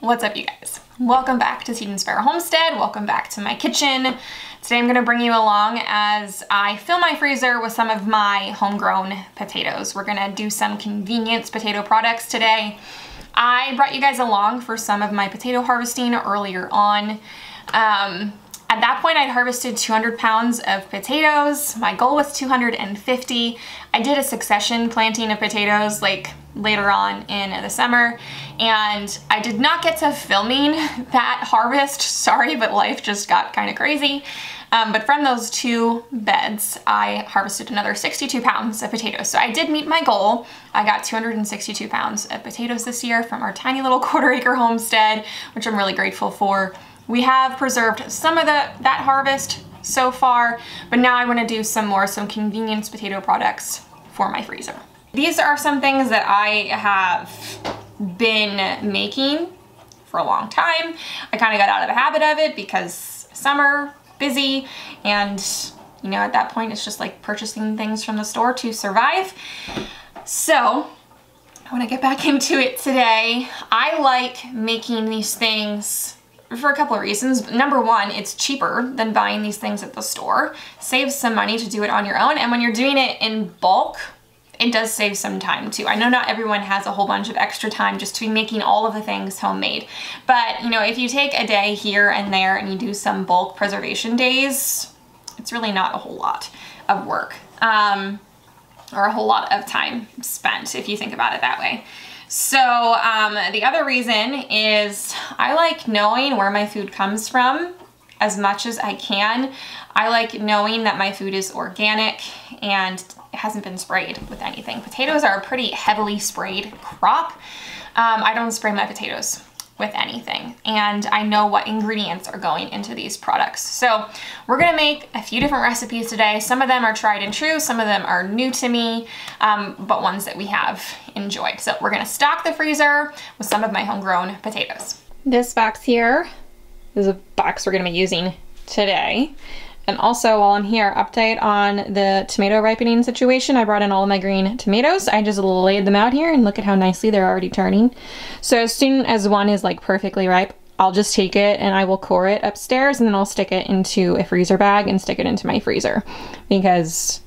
What's up, you guys? Welcome back to Seed and Sparrow Homestead. Welcome back to my kitchen. Today I'm gonna bring you along as I fill my freezer with some of my homegrown potatoes. We're gonna do some convenience potato products today. I brought you guys along for some of my potato harvesting earlier on. At that point, I'd harvested 200 pounds of potatoes. My goal was 250. I did a succession planting of potatoes like later on in the summer, and I did not get to filming that harvest. Sorry, but life just got kind of crazy. But from those two beds, I harvested another 62 pounds of potatoes. So I did meet my goal. I got 262 pounds of potatoes this year from our tiny little quarter-acre homestead, which I'm really grateful for. We have preserved some of that harvest so far, but now I want to do some convenience potato products for my freezer. These are some things that I have been making for a long time. I kind of got out of the habit of it because summer, busy, and you know, at that point it's just like purchasing things from the store to survive. So I want to get back into it today. I like making these things for a couple of reasons. Number one, it's cheaper than buying these things at the store. Saves some money to do it on your own, and when you're doing it in bulk, it does save some time too. I know not everyone has a whole bunch of extra time just to be making all of the things homemade, but you know, if you take a day here and there and you do some bulk preservation days, it's really not a whole lot of work or a whole lot of time spent if you think about it that way. So the other reason is I like knowing where my food comes from as much as I can. I like knowing that my food is organic and it hasn't been sprayed with anything. Potatoes are a pretty heavily sprayed crop. I don't spray my potatoes with anything, and I know what ingredients are going into these products. So we're gonna make a few different recipes today. Some of them are tried and true, some of them are new to me, but ones that we have enjoyed. So we're gonna stock the freezer with some of my homegrown potatoes. This box here is a box we're gonna be using today. And also, while I'm here, update on the tomato ripening situation. I brought in all of my green tomatoes. I just laid them out here and look at how nicely they're already turning. So as soon as one is like perfectly ripe, I'll just take it and I will core it upstairs, and then I'll stick it into a freezer bag and stick it into my freezer because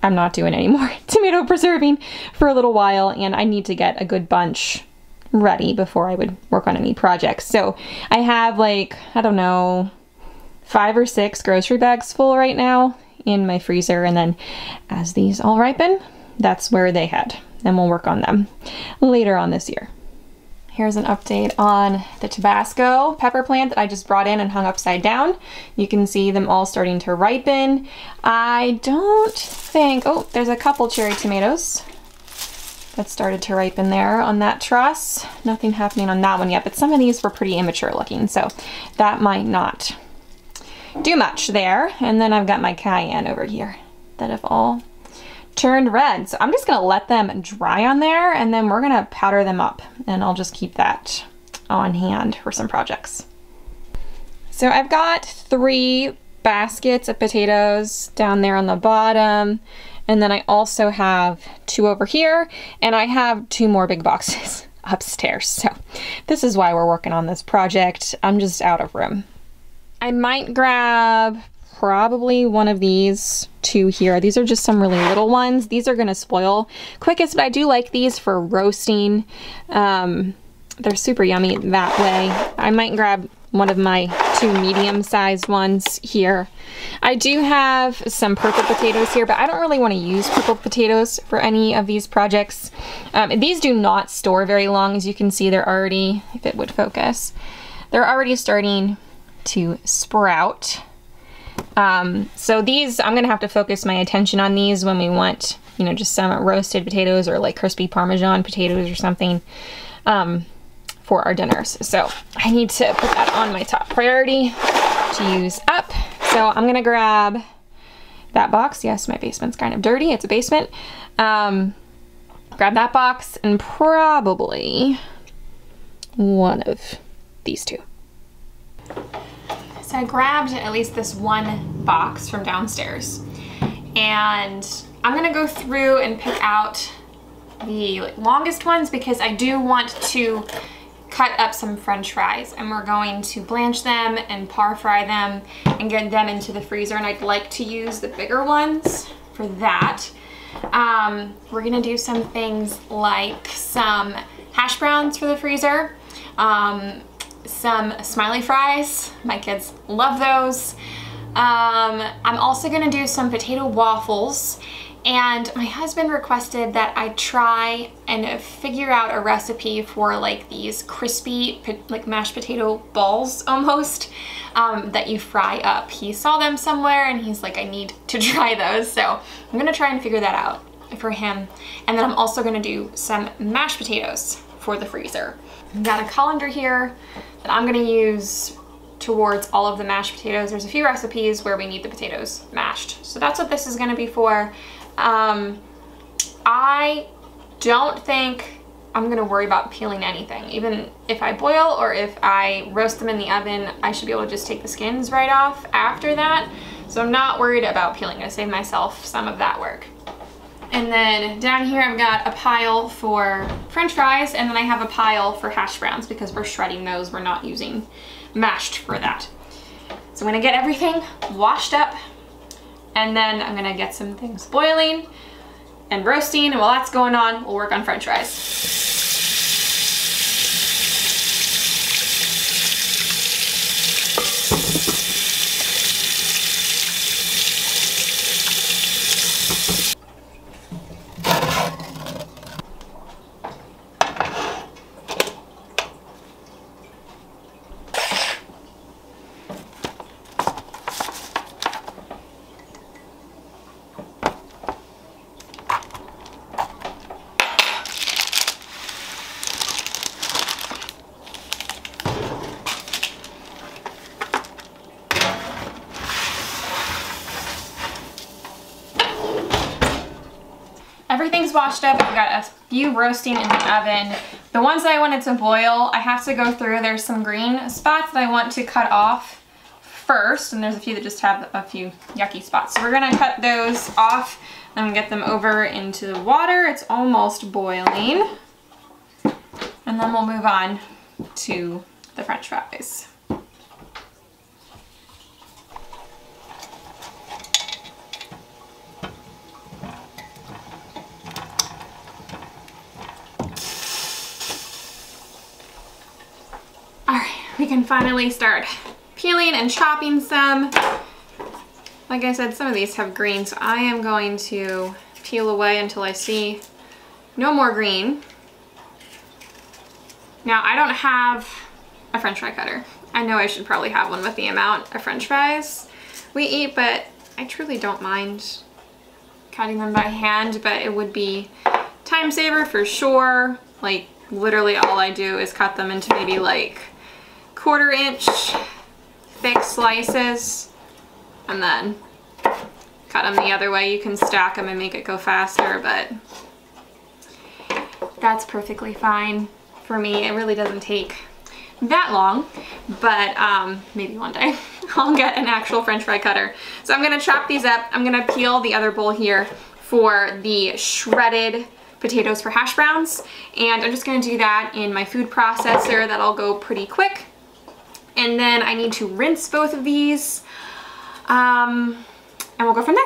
I'm not doing any more tomato preserving for a little while, and I need to get a good bunch ready before I would work on any projects. So I have like, I don't know, 5 or 6 grocery bags full right now in my freezer, and then as these all ripen, that's where they head, and we'll work on them later on this year. Here's an update on the Tabasco pepper plant that I just brought in and hung upside down. You can see them all starting to ripen. I don't think, oh, there's a couple cherry tomatoes that started to ripen there on that truss. Nothing happening on that one yet, but some of these were pretty immature looking, so that might not do much there. And then I've got my cayenne over here that have all turned red. So I'm just gonna let them dry on there, and then we're gonna powder them up, and I'll just keep that on hand for some projects. So I've got 3 baskets of potatoes down there on the bottom, and then I also have 2 over here, and I have 2 more big boxes upstairs. So this is why we're working on this project. I'm just out of room. I might grab probably one of these 2 here. These are just some really little ones. These are gonna spoil quickest, but I do like these for roasting. They're super yummy that way. I might grab one of my 2 medium-sized ones here. I do have some purple potatoes here, but I don't really want to use purple potatoes for any of these projects. These do not store very long. As you can see, they're already, if it would focus, they're already starting to sprout. So these, I'm gonna have to focus my attention on these when we want, you know, just some roasted potatoes or like crispy Parmesan potatoes or something for our dinners. So I need to put that on my top priority to use up. So I'm gonna grab that box. Yes, my basement's kind of dirty. It's a basement. Grab that box and probably one of these 2. So I grabbed at least this one box from downstairs, and I'm gonna go through and pick out the longest ones because I do want to cut up some French fries, and we're going to blanch them and par fry them and get them into the freezer, and I'd like to use the bigger ones for that. We're gonna do some things like some hash browns for the freezer, some Smiley Fries. My kids love those. I'm also gonna do some potato waffles, and my husband requested that I try and figure out a recipe for like these crispy like mashed potato balls almost, that you fry up. He saw them somewhere and he's like, I need to try those. So I'm gonna try and figure that out for him. And then I'm also gonna do some mashed potatoes for the freezer. I've got a colander here that I'm gonna use towards all of the mashed potatoes. There's a few recipes where we need the potatoes mashed. So that's what this is gonna be for. I don't think I'm gonna worry about peeling anything. Even if I boil or if I roast them in the oven, I should be able to just take the skins right off after that. So I'm not worried about peeling. I save myself some of that work. And then down here I've got a pile for French fries, and then I have a pile for hash browns because we're shredding those. We're not using mashed for that. So I'm gonna get everything washed up, and then I'm gonna get some things boiling and roasting, and while that's going on, we'll work on French fries. Everything's washed up. I've got a few roasting in the oven. The ones that I wanted to boil, I have to go through. There's some green spots that I want to cut off first, and there's a few that just have a few yucky spots. So we're gonna cut those off and get them over into the water. It's almost boiling. And then we'll move on to the French fries. We can finally start peeling and chopping some. Like I said, some of these have green, so I am going to peel away until I see no more green. Now, I don't have a French fry cutter. I know I should probably have one with the amount of French fries we eat, but I truly don't mind cutting them by hand, but it would be time saver for sure. Like, literally all I do is cut them into maybe like 1/4 inch thick slices, and then cut them the other way. You can stack them and make it go faster, but that's perfectly fine for me. It really doesn't take that long, but maybe one day I'll get an actual French fry cutter. So I'm gonna chop these up. I'm gonna peel the other bowl here for the shredded potatoes for hash browns, and I'm just gonna do that in my food processor. That'll go pretty quick. And then I need to rinse both of these, and we'll go from there.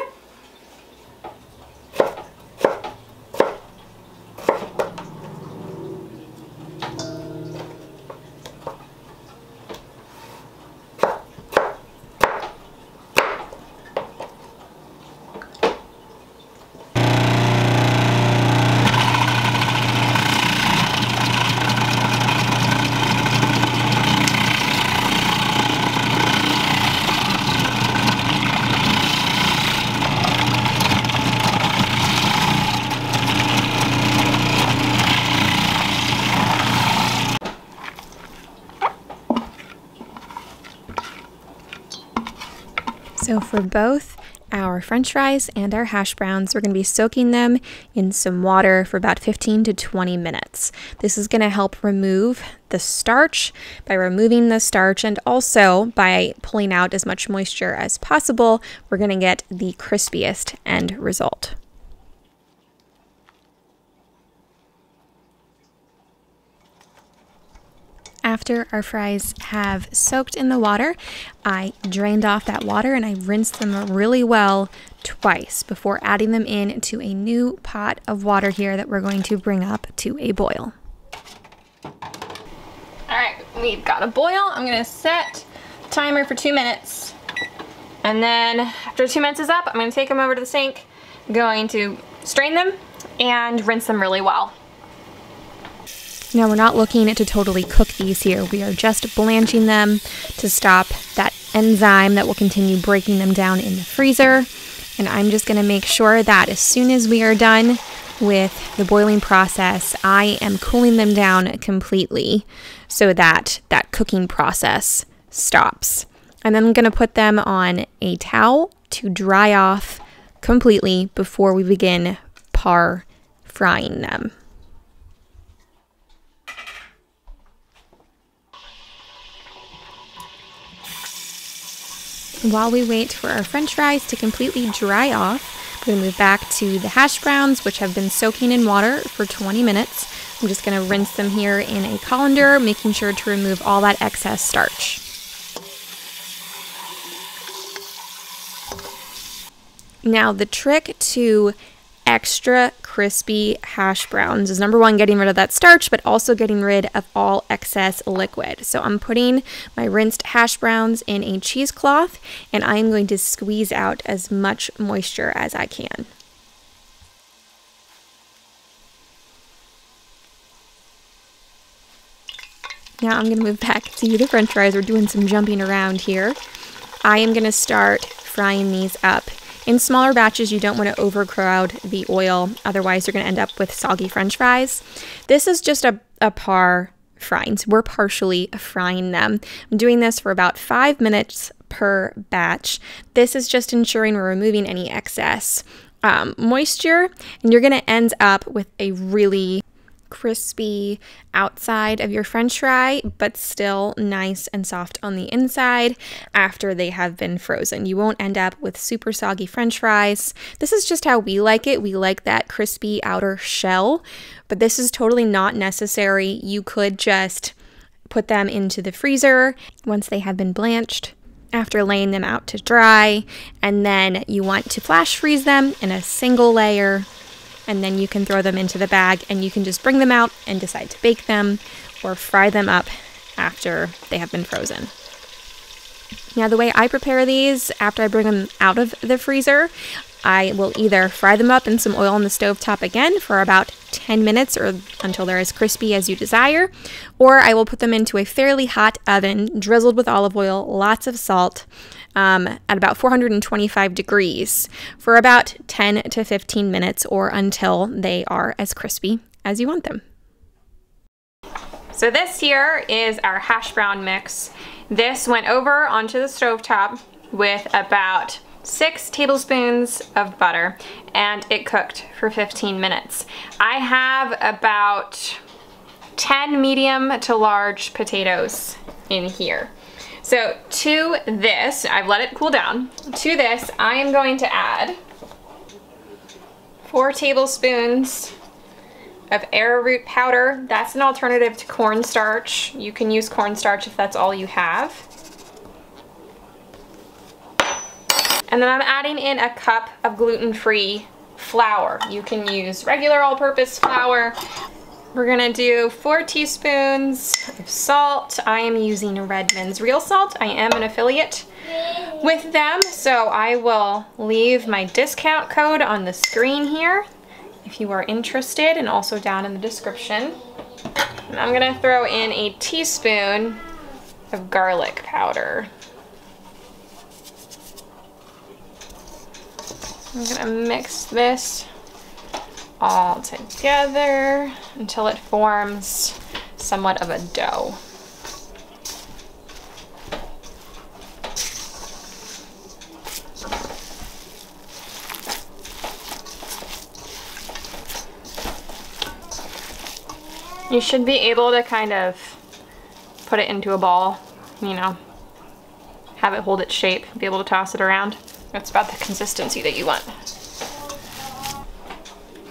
So for both our French fries and our hash browns, we're going to be soaking them in some water for about 15 to 20 minutes. This is going to help remove the starch. By removing the starch and also by pulling out as much moisture as possible, we're going to get the crispiest end result. after our fries have soaked in the water, I drained off that water and I rinsed them really well twice before adding them into a new pot of water here that we're going to bring up to a boil. All right, we've got a boil. I'm gonna set timer for 2 minutes. And then after 2 minutes is up, I'm gonna take them over to the sink. I'm going to strain them and rinse them really well. Now we're not looking to totally cook these here. We are just blanching them to stop that enzyme that will continue breaking them down in the freezer. And I'm just gonna make sure that as soon as we are done with the boiling process, I am cooling them down completely so that that cooking process stops. And then I'm gonna put them on a towel to dry off completely before we begin par frying them. While we wait for our French fries to completely dry off, we're going to move back to the hash browns, which have been soaking in water for 20 minutes. I'm just going to rinse them here in a colander, making sure to remove all that excess starch. Now, the trick to extra crispy hash browns is number one, getting rid of that starch, but also getting rid of all excess liquid. So I'm putting my rinsed hash browns in a cheesecloth and I'm going to squeeze out as much moisture as I can. Now I'm going to move back to the French fries. We're doing some jumping around here. I am going to start frying these up. In smaller batches, you don't want to overcrowd the oil, otherwise you're going to end up with soggy French fries. This is just a par frying, so we're partially frying them. I'm doing this for about 5 minutes per batch. This is just ensuring we're removing any excess moisture, and you're going to end up with a really crispy outside of your French fry, but still nice and soft on the inside after they have been frozen. You won't end up with super soggy French fries. This is just how we like it. We like that crispy outer shell, but this is totally not necessary. You could just put them into the freezer once they have been blanched after laying them out to dry, and then you want to flash freeze them in a single layer, and then you can throw them into the bag and you can just bring them out and decide to bake them or fry them up after they have been frozen. Now, the way I prepare these after I bring them out of the freezer, I will either fry them up in some oil on the stovetop again for about 10 minutes or until they're as crispy as you desire, or I will put them into a fairly hot oven drizzled with olive oil, lots of salt, at about 425 degrees for about 10 to 15 minutes or until they are as crispy as you want them. So this here is our hash brown mix. This went over onto the stovetop with about 6 tablespoons of butter, and it cooked for 15 minutes. I have about 10 medium to large potatoes in here. So to this, I've let it cool down. To this, I am going to add 4 tablespoons of arrowroot powder. That's an alternative to cornstarch. You can use cornstarch if that's all you have. And then I'm adding in a cup of gluten-free flour. You can use regular all-purpose flour. We're gonna do 4 teaspoons of salt. I am using Redmond's Real Salt. I am an affiliate with them, so I will leave my discount code on the screen here if you are interested, and also down in the description. And I'm gonna throw in a teaspoon of garlic powder. I'm gonna mix this all together until it forms somewhat of a dough. You should be able to kind of put it into a ball, you know, have it hold its shape, be able to toss it around. That's about the consistency that you want.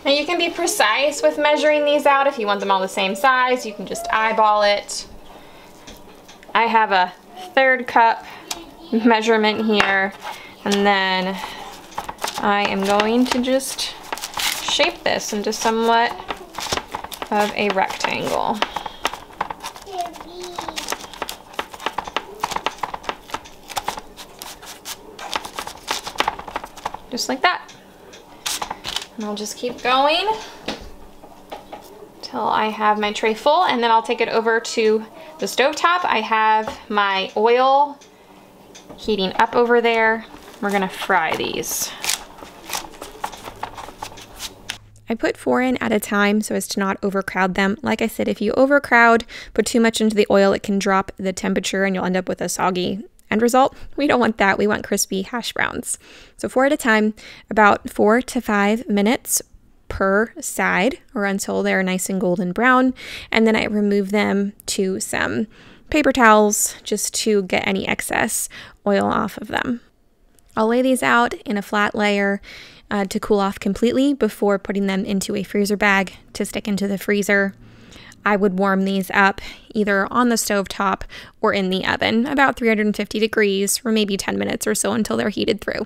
Now you can be precise with measuring these out. If you want them all the same size, you can just eyeball it. I have a 1/3 cup measurement here, and then I am going to just shape this into somewhat of a rectangle. Just like that. And I'll just keep going till I have my tray full, and then I'll take it over to the stovetop. I have my oil heating up over there. We're gonna fry these. I put 4 in at a time so as to not overcrowd them. Like I said, if you overcrowd, put too much into the oil, it can drop the temperature and you'll end up with a soggy end result. We don't want that. We want crispy hash browns. So 4 at a time, about 4 to 5 minutes per side, or until they're nice and golden brown. And then I remove them to some paper towels just to get any excess oil off of them. I'll lay these out in a flat layer to cool off completely before putting them into a freezer bag to stick into the freezer. I would warm these up either on the stove top or in the oven, about 350 degrees for maybe 10 minutes or so until they're heated through.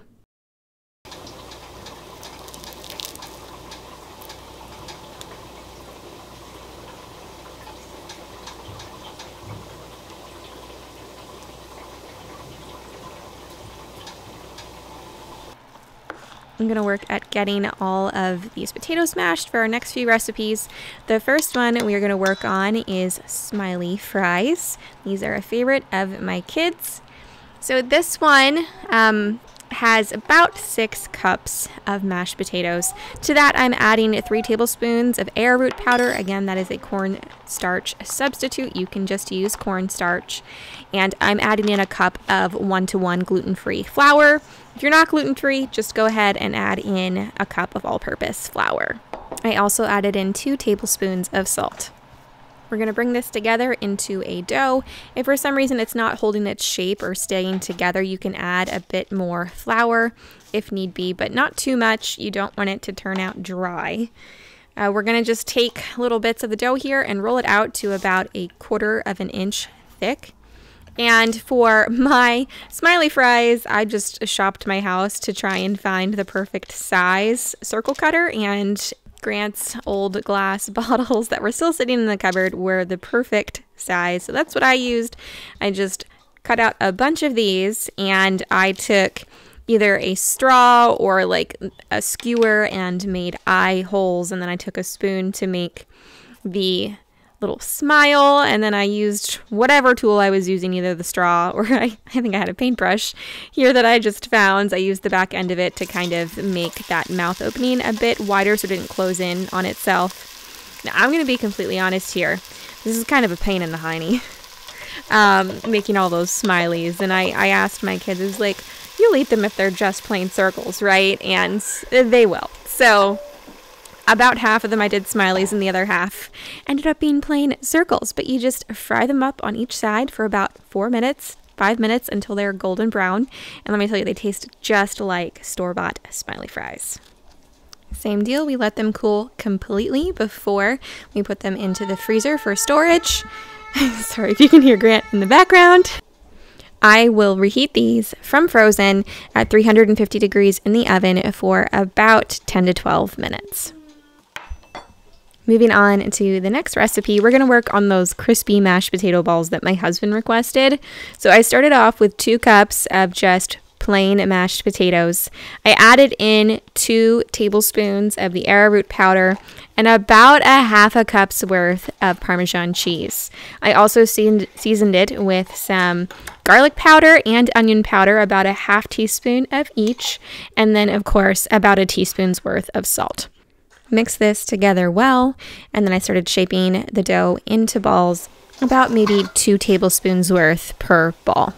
I'm going to work at getting all of these potatoes mashed for our next few recipes. The first one we are going to work on is Smiley Fries. These are a favorite of my kids. So this one has about 6 cups of mashed potatoes. To that I'm adding 3 tablespoons of arrowroot powder. Again, that is a cornstarch substitute. You can just use cornstarch. And I'm adding in a cup of 1-to-1 gluten-free flour. If you're not gluten-free, just go ahead and add in a cup of all-purpose flour. I also added in 2 tablespoons of salt. We're going to bring this together into a dough. If for some reason it's not holding its shape or staying together, you can add a bit more flour if need be, but not too much. You don't want it to turn out dry. We're going to just take little bits of the dough here and roll it out to about 1/4 of an inch thick. And for my Smiley Fries, I just shopped my house to try and find the perfect size circle cutter, and Grant's old glass bottles that were still sitting in the cupboard were the perfect size. So that's what I used. I just cut out a bunch of these, and I took either a straw or like a skewer and made eye holes, and then I took a spoon to make the little smile, and then I used whatever tool I was using, either the straw or I think I had a paintbrush here that I just found. I used the back end of it to kind of make that mouth opening a bit wider so it didn't close in on itself. Now I'm going to be completely honest here. This is kind of a pain in the hiney, making all those smileys, and I asked my kids, I was like, you'll eat them if they're just plain circles, right? And they will. So about half of them I did smileys, and the other half ended up being plain circles. But you just fry them up on each side for about 4 minutes, 5 minutes, until they're golden brown. And let me tell you, they taste just like store-bought Smiley Fries. Same deal, we let them cool completely before we put them into the freezer for storage. Sorry if you can hear Grant in the background. I will reheat these from frozen at 350 degrees in the oven for about 10 to 12 minutes. Moving on to the next recipe, we're going to work on those crispy mashed potato balls that my husband requested. So I started off with 2 cups of just plain mashed potatoes. I added in 2 tablespoons of the arrowroot powder and about a half a cup's worth of Parmesan cheese. I also seasoned it with some garlic powder and onion powder, about a half teaspoon of each, and then of course about a teaspoon's worth of salt. Mix this together well, and then I started shaping the dough into balls, about maybe 2 tablespoons worth per ball.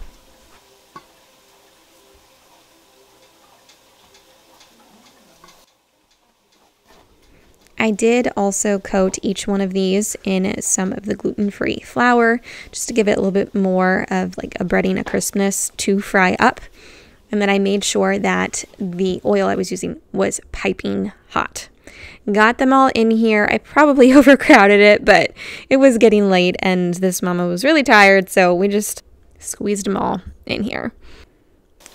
I did also coat each one of these in some of the gluten-free flour, just to give it a little bit more of like a breading, a crispness to fry up. And then I made sure that the oil I was using was piping hot. Got them all in here. I probably overcrowded it, but it was getting late and this mama was really tired, so we just squeezed them all in here.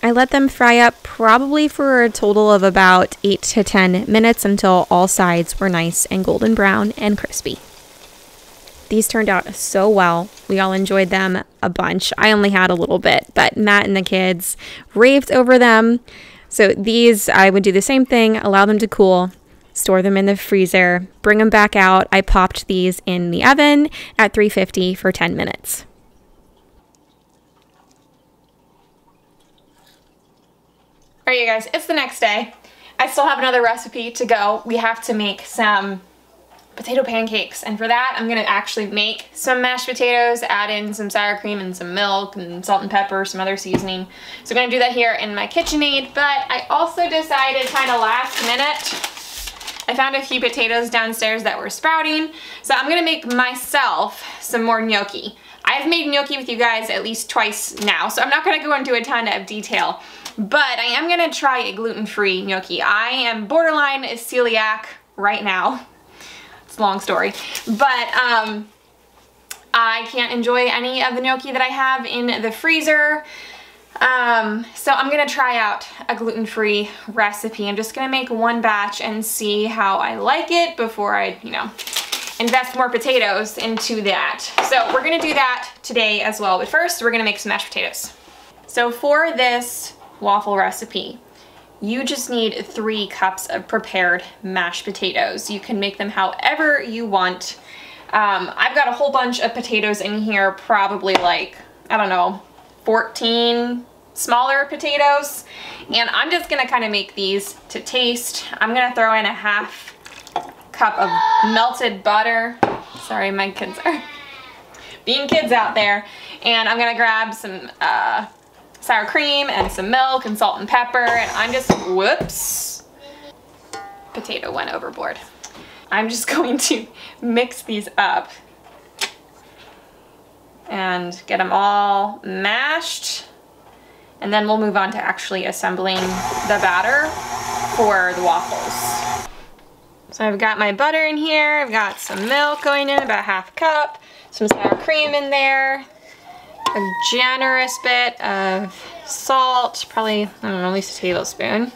I let them fry up probably for a total of about 8 to 10 minutes until all sides were nice and golden brown and crispy. These turned out so well. We all enjoyed them a bunch. I only had a little bit, but Matt and the kids raved over them. So these, I would do the same thing, allow them to cool, store them in the freezer, bring them back out. I popped these in the oven at 350 for 10 minutes. All right, you guys, it's the next day. I still have another recipe to go. We have to make some potato pancakes, and for that I'm gonna actually make some mashed potatoes, add in some sour cream and some milk and salt and pepper, some other seasoning. So I'm gonna do that here in my KitchenAid, but I also decided kind of last minute, I found a few potatoes downstairs that were sprouting, so I'm gonna make myself some more gnocchi. I've made gnocchi with you guys at least twice now, so I'm not gonna go into a ton of detail, but I am gonna try a gluten-free gnocchi. I am borderline celiac right now. Long story, but I can't enjoy any of the gnocchi that I have in the freezer, so I'm gonna try out a gluten-free recipe. I'm just gonna make one batch and see how I like it before I, you know, invest more potatoes into that. So we're gonna do that today as well, but first we're gonna make some mashed potatoes. So for this waffle recipe, you just need 3 cups of prepared mashed potatoes. You can make them however you want. I've got a whole bunch of potatoes in here, probably like, I don't know, 14 smaller potatoes. And I'm just gonna kind of make these to taste. I'm gonna throw in a half cup of melted butter. Sorry, my kids are being kids out there. And I'm gonna grab some sour cream and some milk and salt and pepper, and I'm just, whoops, potato went overboard. I'm just going to mix these up and get them all mashed, and then we'll move on to actually assembling the batter for the waffles. So I've got my butter in here, I've got some milk going in, about ½ cup, some sour cream in there, a generous bit of salt, probably, I don't know, at least a tablespoon.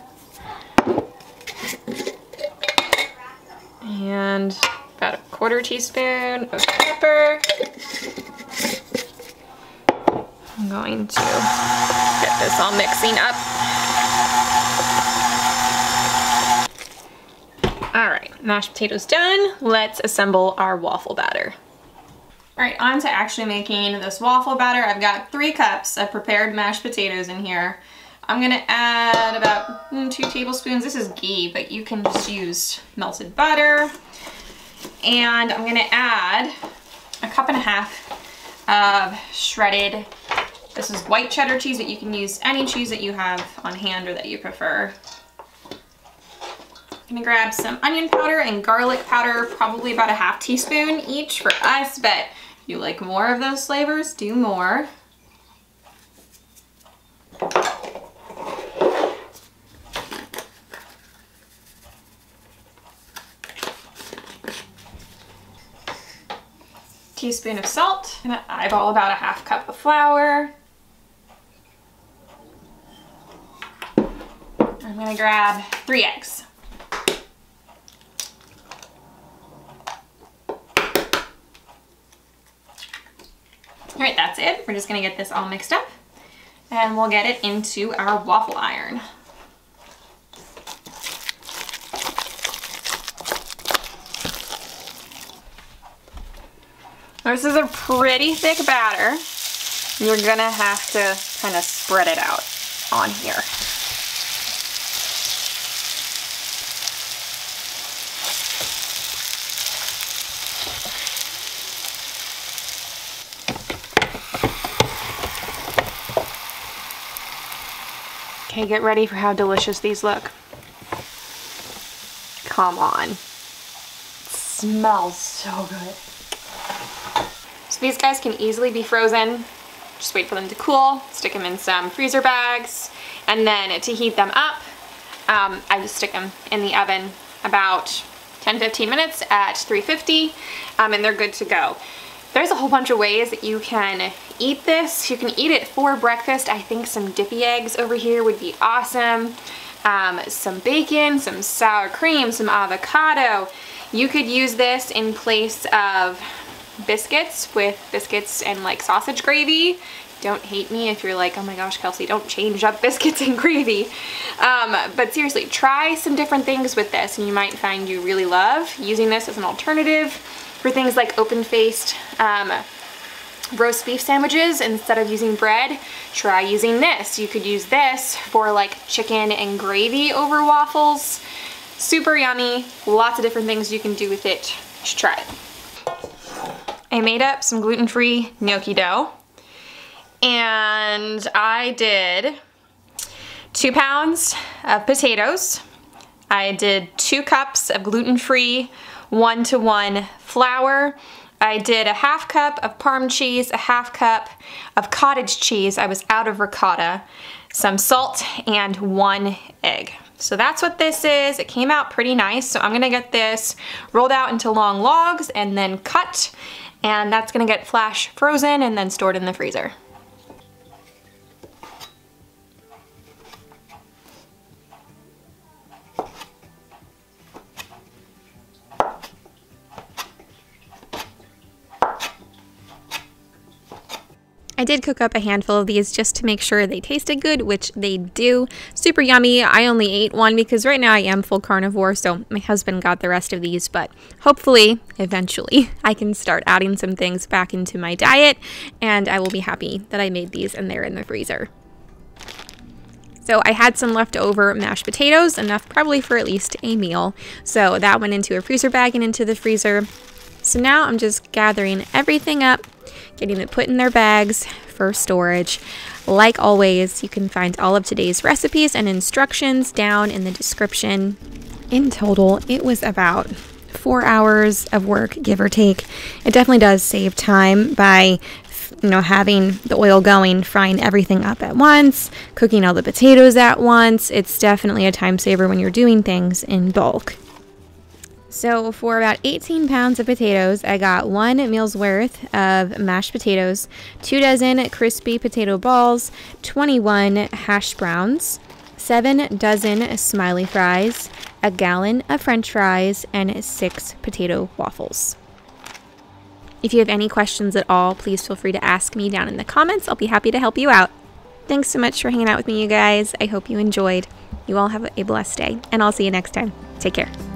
And about a ¼ teaspoon of pepper. I'm going to get this all mixing up. All right, mashed potatoes done. Let's assemble our waffle batter. All right, on to actually making this waffle batter. I've got 3 cups of prepared mashed potatoes in here. I'm gonna add about 2 tablespoons. This is ghee, but you can just use melted butter. And I'm gonna add a 1.5 cups of shredded, this is white cheddar cheese, but you can use any cheese that you have on hand or that you prefer. I'm gonna grab some onion powder and garlic powder, probably about a ½ teaspoon each for us, but if you like more of those flavors, do more. Teaspoon of salt. I'm gonna eyeball about a ½ cup of flour. I'm gonna grab 3 eggs. All right, that's it. We're just gonna get this all mixed up and we'll get it into our waffle iron. This is a pretty thick batter. You're gonna have to kind of spread it out on here. Okay, get ready for how delicious these look. Come on. It smells so good. So these guys can easily be frozen. Just wait for them to cool, stick them in some freezer bags, and then to heat them up, I just stick them in the oven about 10-15 minutes at 350, and they're good to go. There's a whole bunch of ways that you can eat this. You can eat it for breakfast. I think some dippy eggs over here would be awesome. Some bacon, some sour cream, some avocado. You could use this in place of biscuits, with biscuits and like sausage gravy. Don't hate me if you're like, oh my gosh, Kelsey, don't change up biscuits and gravy. But seriously, try some different things with this and you might find you really love using this as an alternative for things like open-faced roast beef sandwiches. Instead of using bread, try using this. You could use this for like chicken and gravy over waffles. Super yummy, lots of different things you can do with it. You should try it. I made up some gluten-free gnocchi dough, and I did 2 pounds of potatoes. I did 2 cups of gluten-free 1-to-1 flour. I did a 1/2 cup of Parm cheese, a 1/2 cup of cottage cheese. I was out of ricotta, some salt, and 1 egg. So that's what this is. It came out pretty nice. So I'm gonna get this rolled out into long logs and then cut, and that's gonna get flash frozen and then stored in the freezer. I did cook up a handful of these just to make sure they tasted good, which they do. Super yummy. I only ate one because right now I am full carnivore, so my husband got the rest of these, but hopefully, eventually, I can start adding some things back into my diet, and I will be happy that I made these and they're in the freezer. So I had some leftover mashed potatoes, enough probably for at least a meal. So that went into a freezer bag and into the freezer. So now I'm just gathering everything up, getting it put in their bags for storage. Like always, you can find all of today's recipes and instructions down in the description. In total, it was about 4 hours of work, give or take. It definitely does save time by having the oil going, frying everything up at once, cooking all the potatoes at once. It's definitely a time saver when you're doing things in bulk. So for about 18 pounds of potatoes, I got 1 meal's worth of mashed potatoes, 2 dozen crispy potato balls, 21 hash browns, 7 dozen Smiley Fries, a gallon of French fries, and 6 potato waffles. If you have any questions at all, please feel free to ask me down in the comments. I'll be happy to help you out. Thanks so much for hanging out with me, you guys. I hope you enjoyed. You all have a blessed day, and I'll see you next time. Take care.